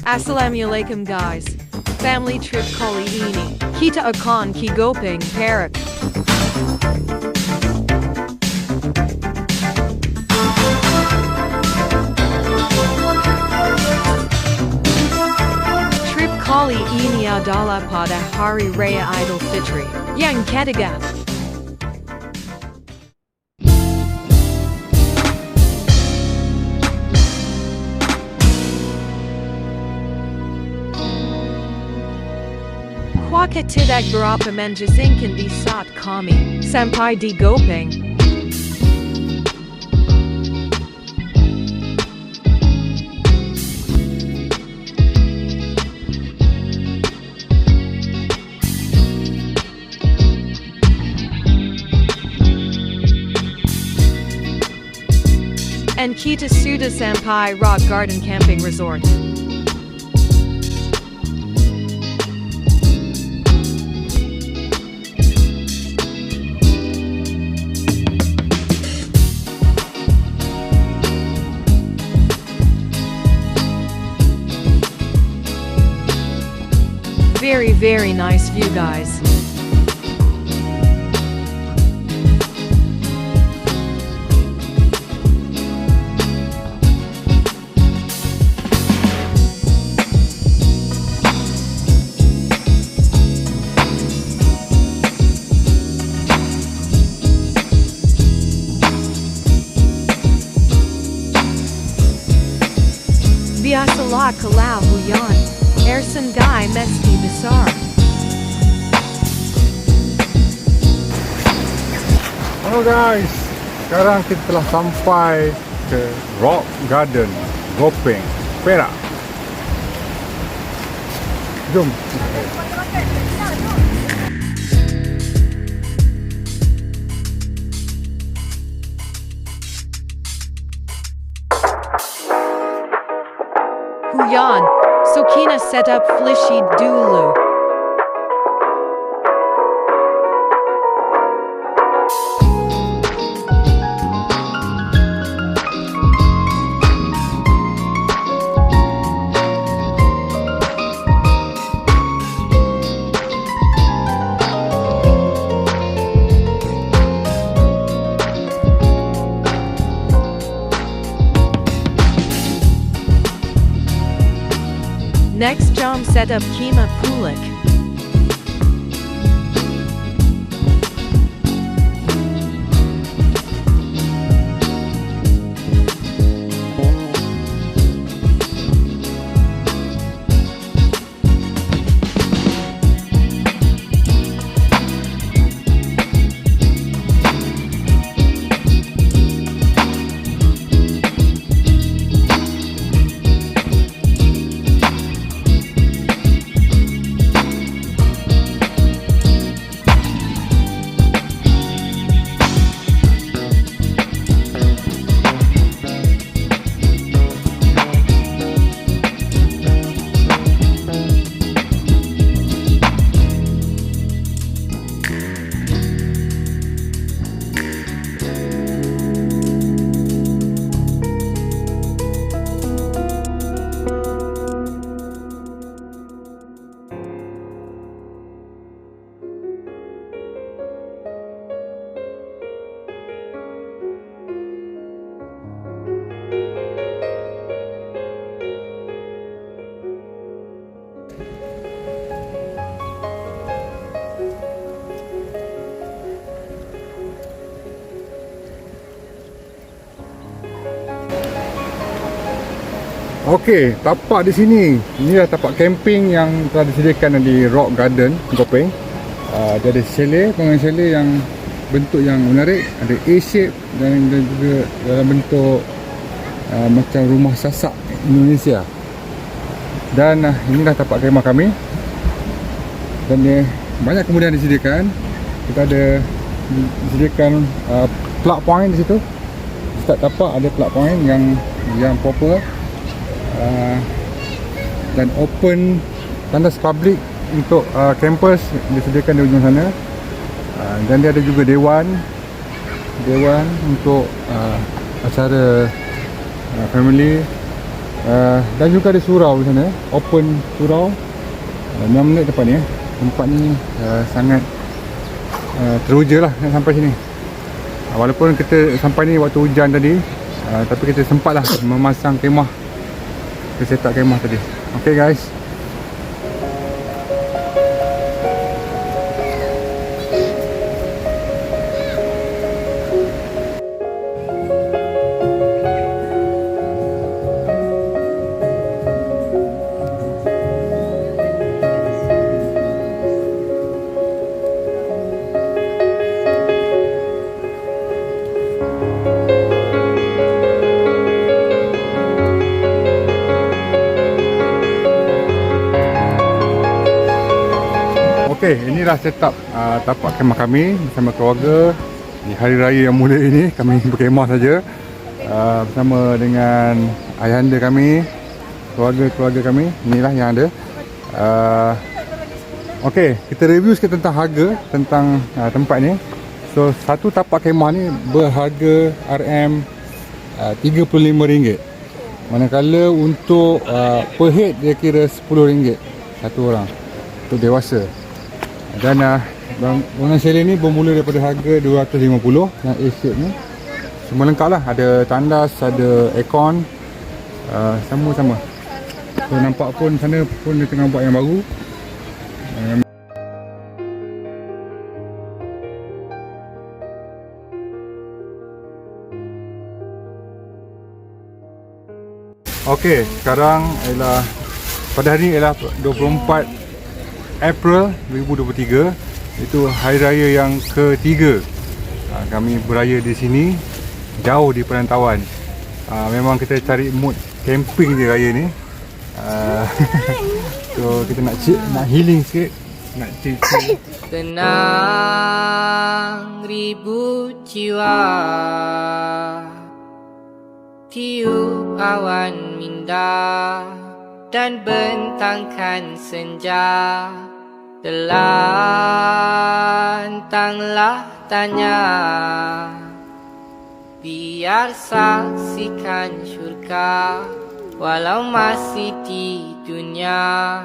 Assalamualaikum guys. Family trip kali ini, kita akan ki Gopeng Perak. Trip kali ini adalah pada Hari Raya Idul Fitri, yang ketiga. Kuaka tidak berapa menjadikan di saat kami sampai di Gopeng. And kita sudah sampai Rock Garden Camping Resort. Very nice view guys. Biasalah kalau hujan, air sungai mesti besar. Halo guys, sekarang kita telah sampai ke Rock Garden Gopeng Perak. Jom. Hujan, so kita set up flysheet dulu. Next jom set up Kema Pulik. Okey, tapak di sini. Inilah tapak camping yang telah disediakan di Rock Garden Gopeng. Dia ada chalet, bangunan chalet yang bentuk yang menarik, ada A-shape dan juga dalam bentuk macam rumah sasak Indonesia. Dan inilah tapak kemah kami. Dan banyak kemudian disediakan. Kita ada disediakan plug point di situ. Di start tapak ada plug point yang proper. Dan open tandas public untuk campers disediakan di ujung sana. Dan dia ada juga dewan dewan untuk acara family, dan juga ada surau di sana, open surau. 6 minit depan ni. Tempat ni sangat teruja lah nak sampai sini. Walaupun kita sampai ni waktu hujan tadi, tapi kita sempat lah memasang kemah, kita set up kemah tadi. Okay guys, okay, inilah setup tapak kemah kami bersama keluarga. Di hari raya yang mulia ini kami berkemah saja bersama dengan ayahanda kami, keluarga kami. Inilah yang ada. Okay, kita review sikit tentang harga tentang tempat ni. So satu tapak kemah ni berharga RM35. Manakala untuk per head dia kira RM10 satu orang untuk dewasa. Dan bangunan chalet ni bermula daripada harga RM250 yang A-shape ni. Semua lengkap lah, ada tandas, ada aircon, sama-sama. So nampak pun sana pun dia tengah buat yang baru. Okey, sekarang ialah pada hari ini ialah 24 April 2023. Itu hari raya yang ketiga kami beraya di sini, jauh di perantauan. Memang kita cari mood camping je raya ni. So kita nak healing sikit, nak chill. Tenang ribu jiwa, tiup awan minda dan bentangkan senja. Telantanglah tanya, biar saksikan syurga walau masih di dunia.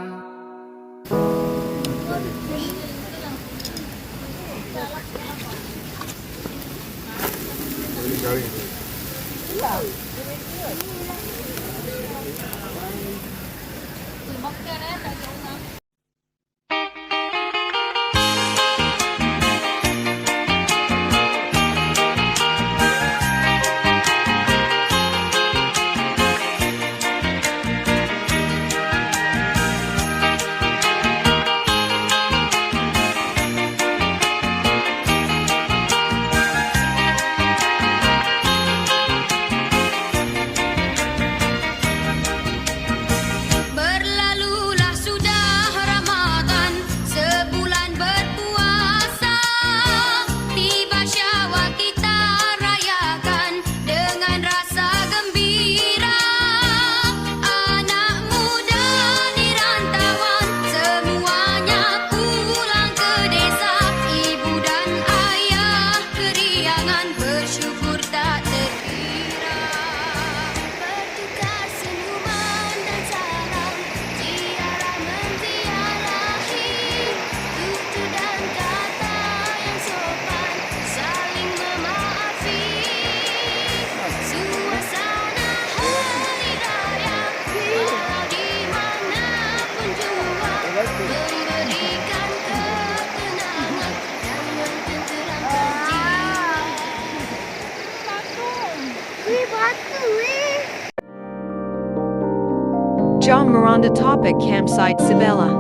John Miranda Topic Campsite Sibella.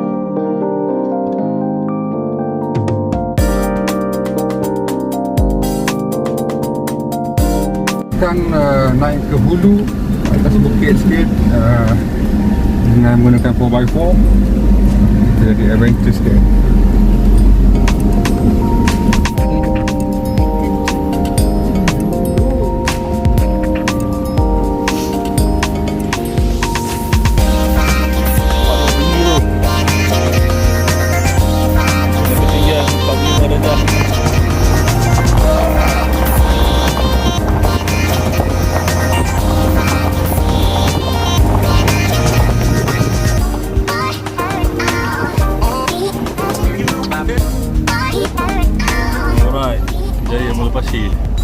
Akan naik ke hulu atas bukit sikit dengan menggunakan 4x4. Jadi adventure sikit.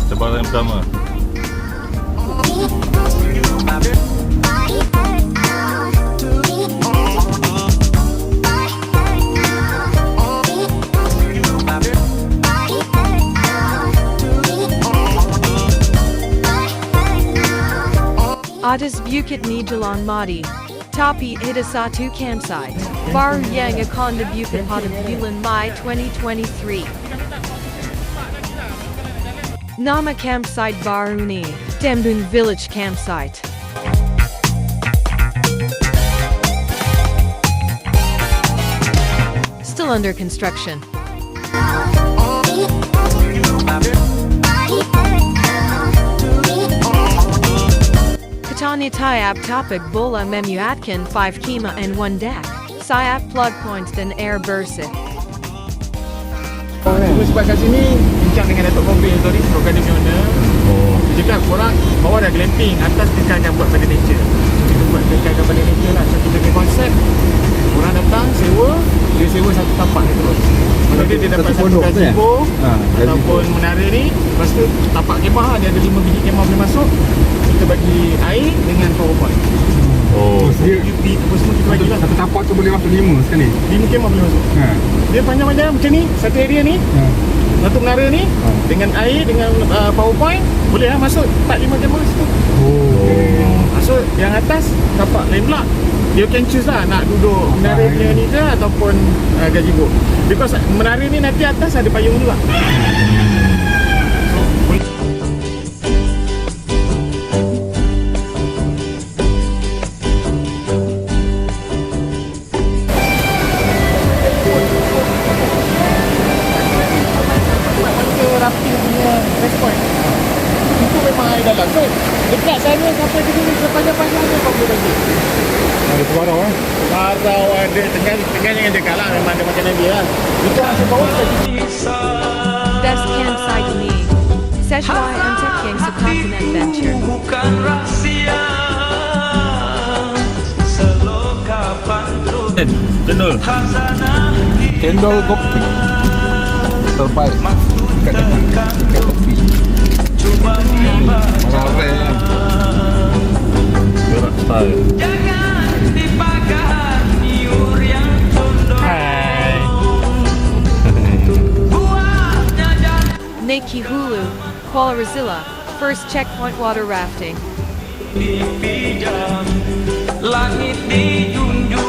Cabaran yang pertama. Atas Bukit ni Jalan Madi. Tapi Ida Satu Campsite. Baru yang akan dibuka pada bulan Mei 2023. Nama campsite baru ni, Dembun Village Campsite. Still under construction. Katanya Tyap Topic Bola Memuatkan 5 Kima and 1 Deck. Siap Plug Points dan Air Bersih. Sebab kat sini bincang dengan Datuk Bombay tadi, program dia punya owner. Dia cakap korang bawah dah glamping, atas kita akan buat pada nature. Kita buat dekat pada nature lah. So kita punya konsep, orang datang sewa, dia sewa satu tapak dia terus. Kalau dia dapat satu gazebo ataupun menara ni, lepas tu tapak kemah dia ada 5 biji kemah boleh masuk. Kita bagi air dengan power point. Dia UP apa semua kita bagi lah. satu tapak tu boleh masuk 5 sekali. 5 kemah boleh masuk. Dia panjang-panjang macam ni, satu area ni. Satu menara ni dengan air, dengan power point boleh lah masuk 4-5 kemah situ. So yang atas tapak lain pula. You can choose lah nak duduk menara punya ni ke ataupun gazebo. Because menara ni nanti atas ada payung juga. Itu memang air dalam. So dekat sana sampai ke sini sepanjang-panjang dia 40 lagi. Ada Sebarau Barau ada, tengah yang dekat lah. Memang ada makanan dia lah. Itu masuk bawah lagi. Best campsite ni. Sesuai untuk yang sukatan adventure. Bukan rahsia selokapan Cendol. Cendol kopi terbaik kat tepi. coba Gerak style. jangan dipakai niur yang condong. Buatnya jangan Neki Hulu, Kuala Razilla, first checkpoint water rafting. dipijam, langit dijunjung,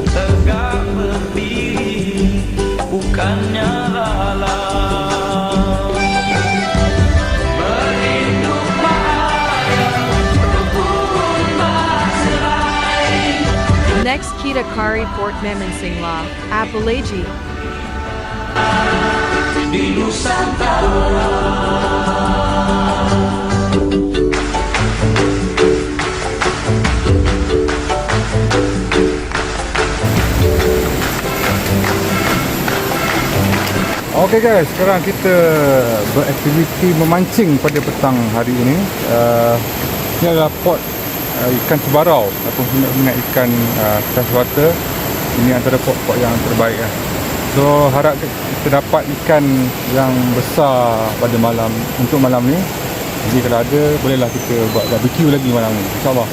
tegak berdiri, bukannya lalang. Berlindung bahaya, pun berserai. Next kita Kari Port Memansingla, Apalagi. Di Nusantara. Okey guys, sekarang kita beraktiviti memancing pada petang hari ini. Ini adalah pot ikan Sebarau ataupun minat ikan freshwater. Ini antara pot-pot yang terbaik lah. So harap kita dapat ikan yang besar pada malam, untuk malam ni. Jadi kalau ada, bolehlah kita buat barbecue lagi malam ni, insyaAllah.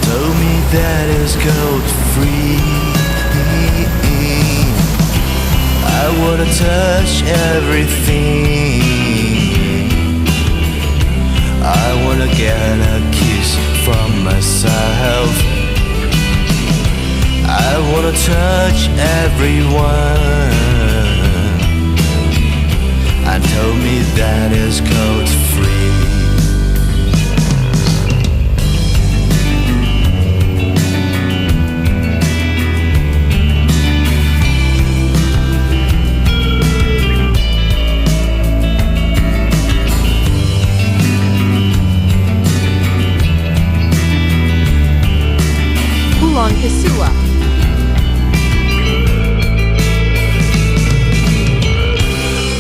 Told me that it's gold free. I wanna touch everything. I wanna get a kiss from myself. I wanna touch everyone. And told me that it's gold free. Pulang Kesua.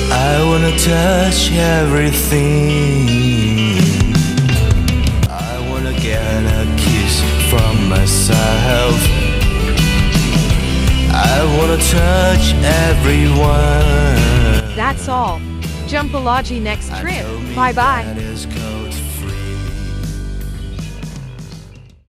I wanna touch everything. I wanna get a kiss from myself. I wanna wanna touch everyone. That's all. Jumpology next trip. Bye bye. That is cold